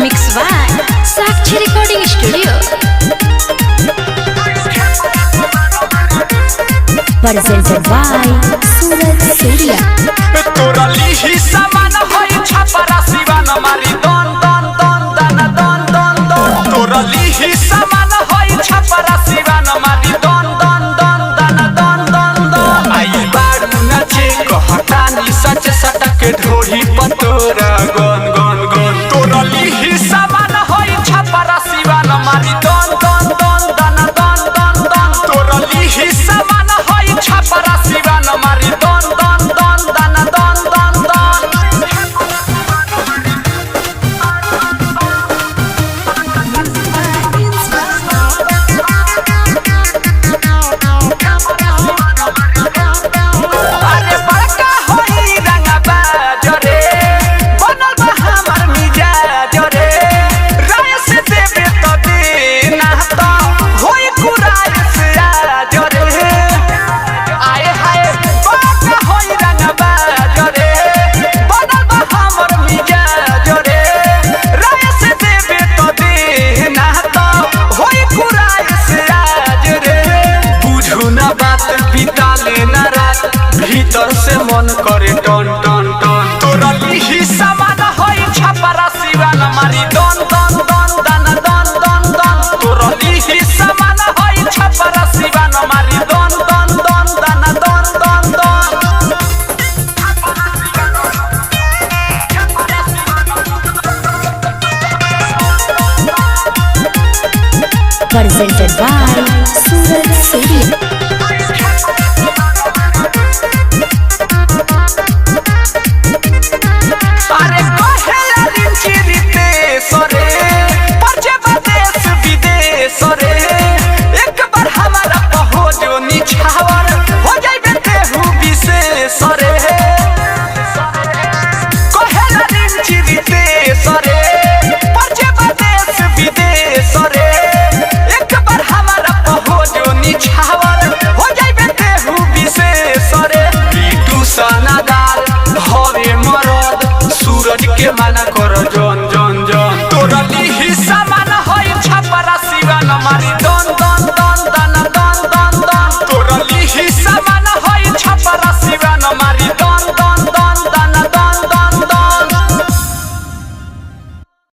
Mix by Sakshi Recording Studio. Presented by Suraj Surya. तोरा लिही सामान होई छपरा सिवान मारी दन दन दन दन दन दन दन तोरा लिही सामान होई छपरा सिवान मारी दन दन दन दन दन दन दन आई बारू नचे कहतानी सच सटक ढोरी पतोरा गन गन गन तोरा लिही सामान होई छपरा सिवान मारी दन दन दन दन दन दन दन तोरा लिही सामान होई छपरा सिवान मारी दन दन दन दन दन दन दन अरे बड़का होई रंगबा जरे बनल बा हमर मिजाज रे राय से देबे तो देना तो होई कुराय से आज रे आए हाय बड़का होई रंगबा जरे बनल बा हमर मिजाज रे राय से देबे तो देना तो होई कुराय से आज रे बुझू ना बात बिता लेना रात भीतर से मन करे टन टन टन तोरा लिही सामान होई छपरा सिवान मारी दन दन दन दन दन दन दन तोरा लिही सामान होई छपरा सिवान मारी